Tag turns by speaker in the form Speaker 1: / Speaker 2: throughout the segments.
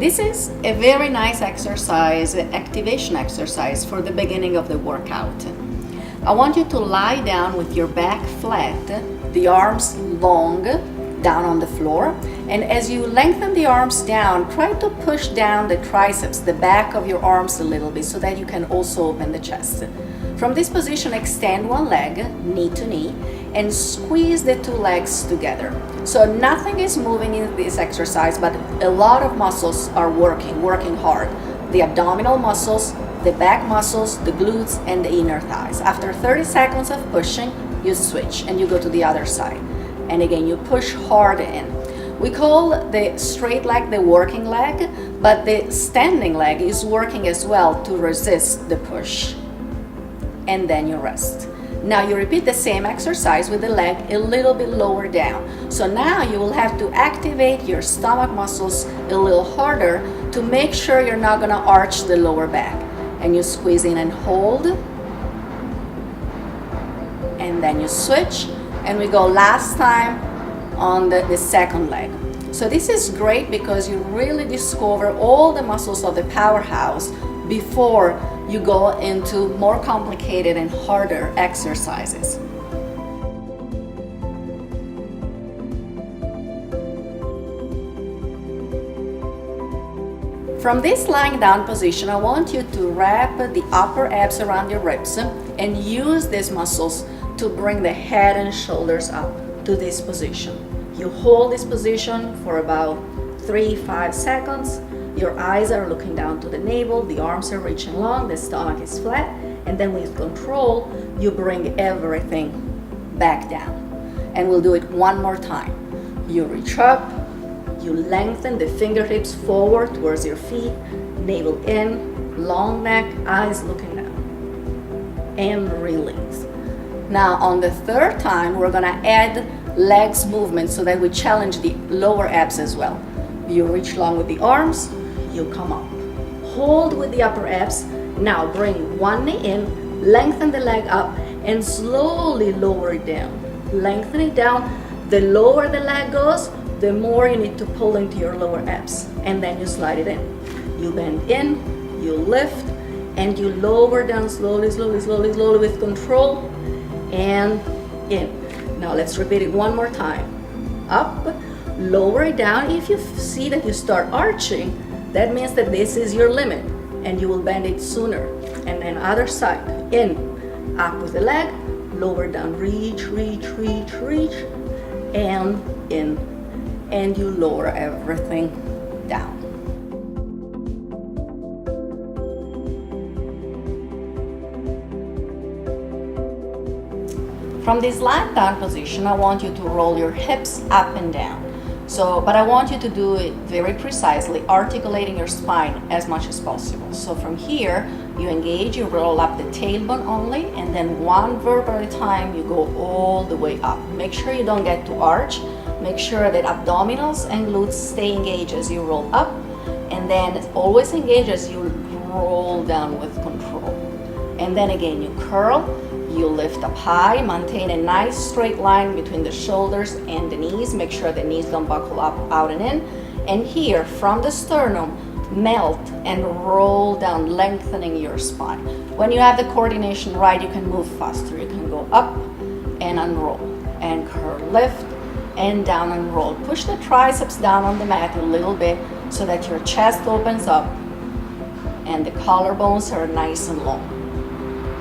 Speaker 1: This is a very nice exercise, activation exercise for the beginning of the workout. I want you to lie down with your back flat, the arms long, down on the floor. And as you lengthen the arms down, try to push down the triceps, the back of your arms a little bit so that you can also open the chest. From this position, extend one leg, knee to knee, and squeeze the two legs together. So nothing is moving in this exercise, but a lot of muscles are working hard. The abdominal muscles, the back muscles, the glutes, and the inner thighs. After 30 seconds of pushing, you switch and you go to the other side. And again, you push hard in. We call the straight leg the working leg, but the standing leg is working as well to resist the push. And then you rest. Now you repeat the same exercise with the leg a little bit lower down. So now you will have to activate your stomach muscles a little harder to make sure you're not gonna arch the lower back. And you squeeze in and hold. And then you switch. And we go last time on the second leg. So this is great because you really discover all the muscles of the powerhouse before you go into more complicated and harder exercises. From this lying down position, I want you to wrap the upper abs around your ribs and use these muscles to bring the head and shoulders up to this position. You hold this position for about 3-5 seconds. Your eyes are looking down to the navel, the arms are reaching long, the stomach is flat, and then with control, you bring everything back down. And we'll do it one more time. You reach up, you lengthen the fingertips forward towards your feet, navel in, long neck, eyes looking down, and release. Now on the third time, we're gonna add legs movement so that we challenge the lower abs as well. You reach long with the arms, you come up. Hold with the upper abs. Now bring one knee in, lengthen the leg up, and slowly lower it down. Lengthen it down. The lower the leg goes, the more you need to pull into your lower abs. And then you slide it in. You bend in, you lift, and you lower down slowly with control, and in. Now let's repeat it one more time. Up, lower it down. If you see that you start arching, that means that this is your limit and you will bend it sooner. And then other side, in, up with the leg, lower down, reach, and in. And you lower everything down. From this lying down position, I want you to roll your hips up and down. But I want you to do it very precisely, articulating your spine as much as possible. So from here, you engage, you roll up the tailbone only, and then one vertebra at a time, you go all the way up. Make sure you don't get to arch. Make sure that abdominals and glutes stay engaged as you roll up, and then always engage as you roll down with control. And then again, you curl. You lift up high, maintain a nice straight line between the shoulders and the knees. Make sure the knees don't buckle up, out and in. And here, from the sternum, melt and roll down, lengthening your spine. When you have the coordination right, you can move faster. You can go up and unroll, and curl, lift, and down and roll. Push the triceps down on the mat a little bit so that your chest opens up and the collarbones are nice and long.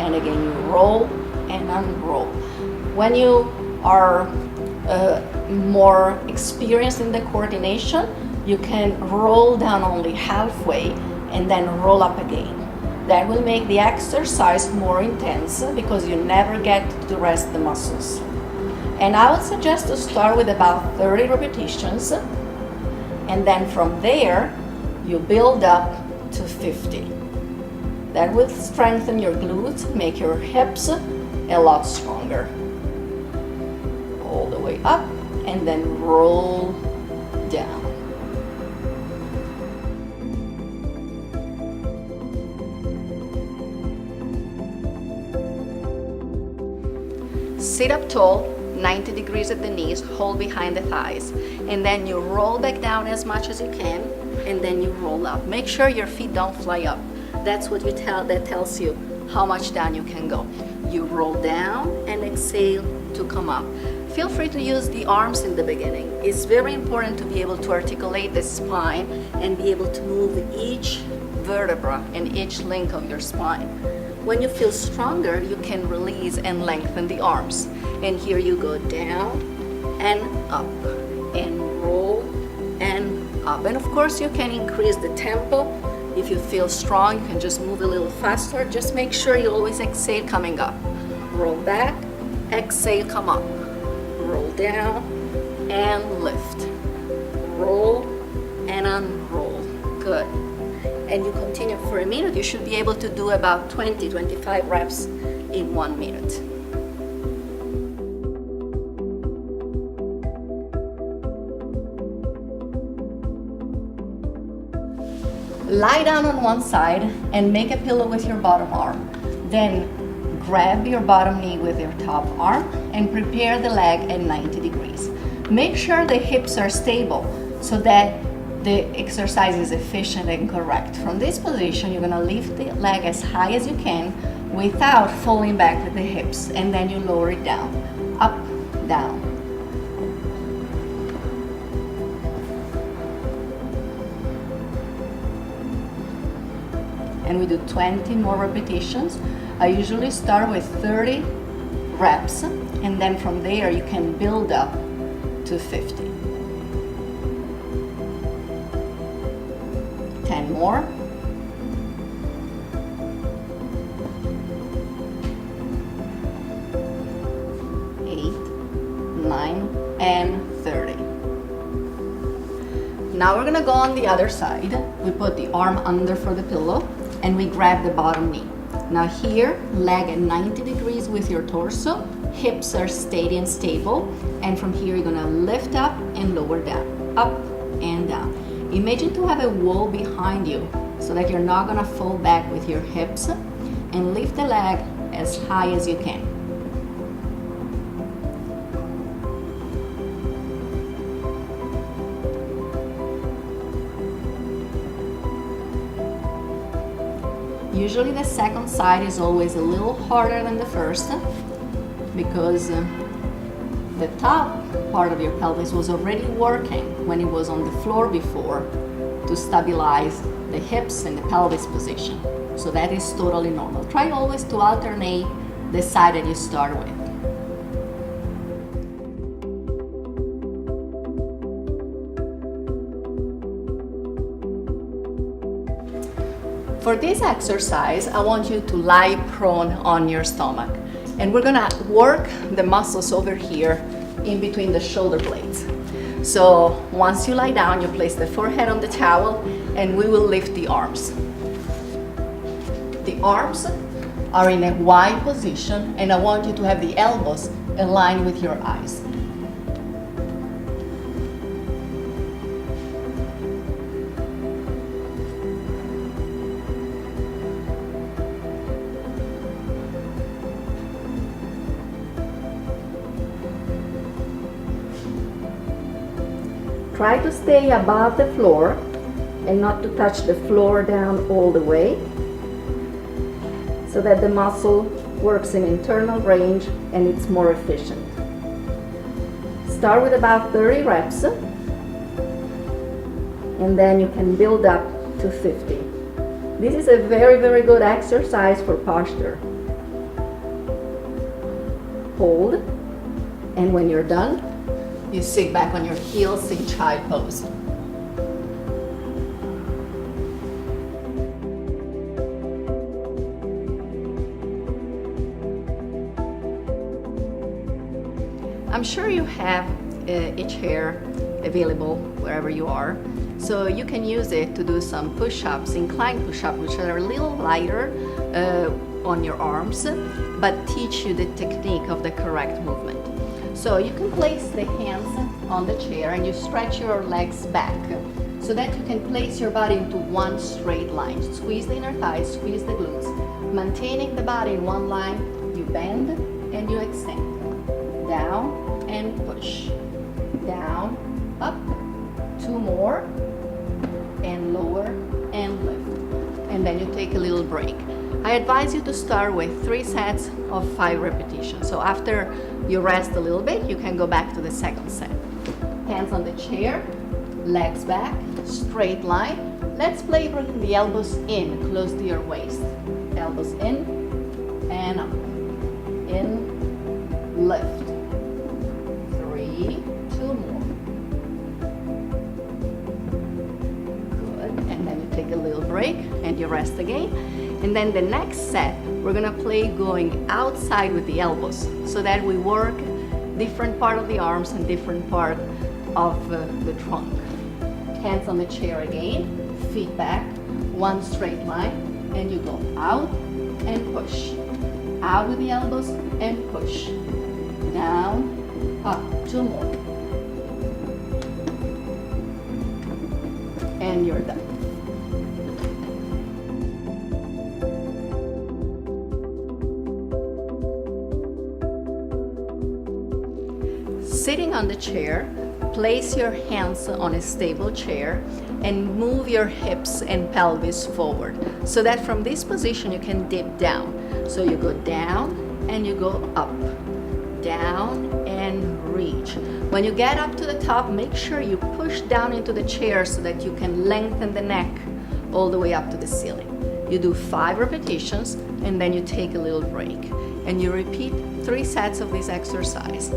Speaker 1: And again, you roll and unroll. When you are more experienced in the coordination, you can roll down only halfway and then roll up again. That will make the exercise more intense because you never get to rest the muscles. And I would suggest to start with about 30 repetitions, and then from there, you build up to 50. That will strengthen your glutes, make your hips a lot stronger. All the way up and then roll down. Sit up tall, 90 degrees at the knees, hold behind the thighs, and then you roll back down as much as you can, and then you roll up. Make sure your feet don't fly up. That's what that tells you how much down you can go. You roll down and exhale to come up. Feel free to use the arms in the beginning. It's very important to be able to articulate the spine and be able to move each vertebra and each link of your spine. When you feel stronger, you can release and lengthen the arms. And here you go down and up and roll and up. And of course you can increase the tempo. If you feel strong, you can just move a little faster. Just make sure you always exhale coming up. Roll back, exhale, come up. Roll down and lift. Roll and unroll. Good. And you continue for a minute. You should be able to do about 20-25 reps in 1 minute. Lie down on one side and make a pillow with your bottom arm. Then grab your bottom knee with your top arm and prepare the leg at 90 degrees. Make sure the hips are stable so that the exercise is efficient and correct. From this position, you're gonna lift the leg as high as you can without falling back with the hips, and then you lower it down, up, down. And we do 20 more repetitions. I usually start with 30 reps, and then from there you can build up to 50. 10 more. 8, 9, and 30. Now we're gonna go on the other side. We put the arm under for the pillow and we grab the bottom knee. Now here, leg at 90 degrees with your torso, hips are steady and stable, and from here you're gonna lift up and lower down, up and down. Imagine to have a wall behind you so that you're not gonna fall back with your hips, and lift the leg as high as you can. Usually the second side is always a little harder than the first because the top part of your pelvis was already working when it was on the floor before to stabilize the hips and the pelvis position. So that is totally normal. Try always to alternate the side that you start with. For this exercise, I want you to lie prone on your stomach. And we're gonna work the muscles over here in between the shoulder blades. So once you lie down, you place the forehead on the towel and we will lift the arms. The arms are in a wide position and I want you to have the elbows aligned with your eyes. Try to stay above the floor and not to touch the floor down all the way so that the muscle works in internal range and it's more efficient. Start with about 30 reps and then you can build up to 50. This is a very, very good exercise for posture. Hold, and when you're done, you sit back on your heels in child pose. I'm sure you have HHR available wherever you are, so you can use it to do some push-ups, incline push-ups, which are a little lighter on your arms, but teach you the technique of the correct movement. So you can place the hands on the chair and you stretch your legs back so that you can place your body into one straight line. Squeeze the inner thighs, squeeze the glutes. Maintaining the body in one line, you bend and you extend. Down and push. Down, up. 2 more. and lower and lift. And then you take a little break. I advise you to start with 3 sets of 5 repetitions. So after you rest a little bit, you can go back to the second set. Hands on the chair, legs back, straight line. Let's play bringing the elbows in, close to your waist. Elbows in and up. In, lift. 3, 2 more. Good. And then you take a little break and you rest again. And then the next set, we're gonna play going outside with the elbows so that we work different part of the arms and different part of the trunk. Hands on the chair again, feet back, one straight line, and you go out and push. Out with the elbows and push. Down, up, 2 more. And you're done. Sitting on the chair, place your hands on a stable chair and move your hips and pelvis forward so that from this position you can dip down. So you go down and you go up, down and reach. When you get up to the top, make sure you push down into the chair so that you can lengthen the neck all the way up to the ceiling. You do 5 repetitions and then you take a little break and you repeat 3 sets of this exercise.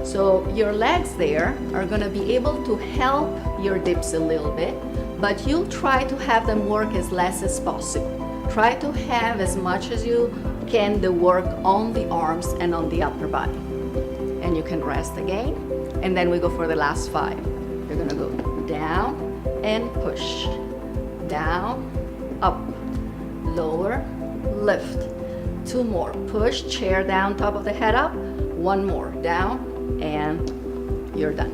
Speaker 1: So your legs there are gonna be able to help your dips a little bit, but you'll try to have them work as less as possible. Try to have as much as you can the work on the arms and on the upper body. And you can rest again, and then we go for the last 5. You're gonna go down and push, down, up, lower, lift. 2 more, push, chair down, top of the head up, 1 more, down, and you're done.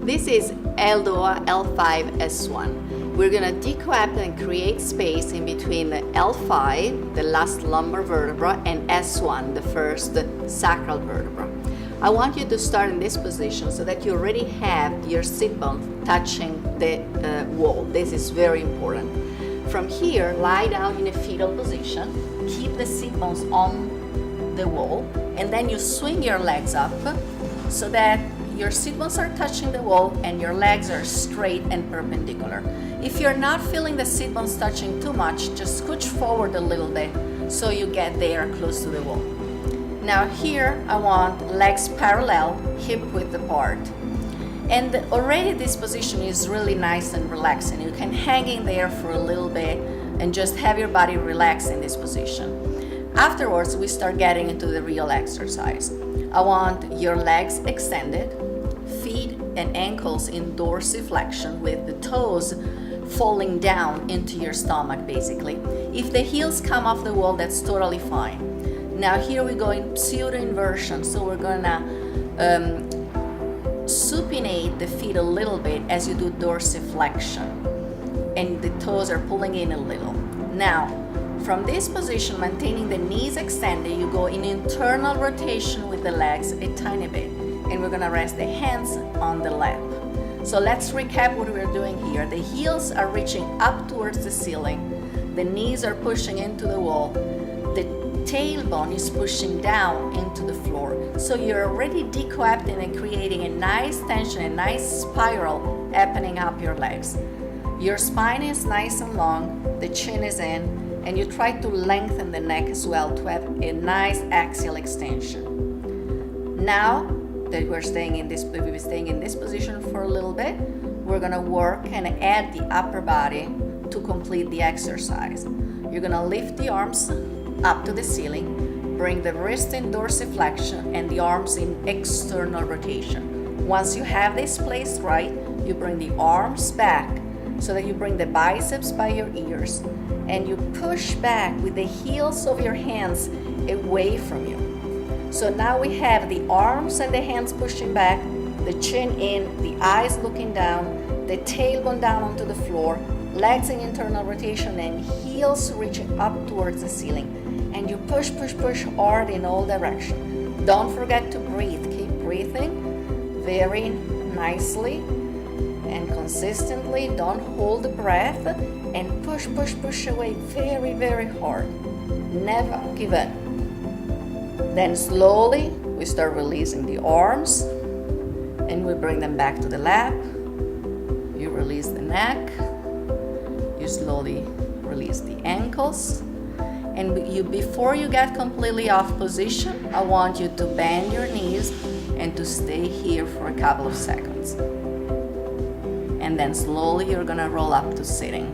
Speaker 1: This is LDOA L5-S1. We're gonna decoap and create space in between the L5, the last lumbar vertebra, and S1, the first sacral vertebra. I want you to start in this position so that you already have your sit bone touching the wall. This is very important. From here, lie down in a fetal position, keep the sit bones on the wall, and then you swing your legs up so that your sit bones are touching the wall and your legs are straight and perpendicular. If you're not feeling the sit bones touching too much, just scooch forward a little bit so you get there close to the wall. Now here, I want legs parallel, hip width apart. And already this position is really nice and relaxing. You can hang in there for a little bit and just have your body relax in this position. Afterwards, we start getting into the real exercise. I want your legs extended, feet and ankles in dorsiflexion with the toes falling down into your stomach basically. If the heels come off the wall, that's totally fine. Now here we go in pseudo inversion, so we're gonna supinate the feet a little bit as you do dorsiflexion, and the toes are pulling in a little. Now, from this position, maintaining the knees extended, you go in internal rotation with the legs a tiny bit, and we're gonna rest the hands on the lap. So let's recap what we're doing here. The heels are reaching up towards the ceiling, the knees are pushing into the wall, the tailbone is pushing down into the floor. So you're already decoapting and creating a nice tension, a nice spiral happening up your legs. Your spine is nice and long, the chin is in, and you try to lengthen the neck as well to have a nice axial extension. Now that we've been staying in this position for a little bit, we're gonna work and add the upper body to complete the exercise. You're gonna lift the arms up to the ceiling, bring the wrist in dorsiflexion and the arms in external rotation. Once you have this placed right, you bring the arms back so that you bring the biceps by your ears and you push back with the heels of your hands away from you. So now we have the arms and the hands pushing back, the chin in, the eyes looking down, the tailbone down onto the floor, legs in internal rotation and heels reaching up towards the ceiling. And you push, push, push hard in all directions. Don't forget to breathe. Keep breathing very nicely and consistently. Don't hold the breath, and push away very, very hard. Never give in. Then slowly we start releasing the arms, and we bring them back to the lap. You release the neck. You slowly release the ankles. And before you get completely off position, I want you to bend your knees and to stay here for a couple of seconds. And then slowly you're gonna roll up to sitting.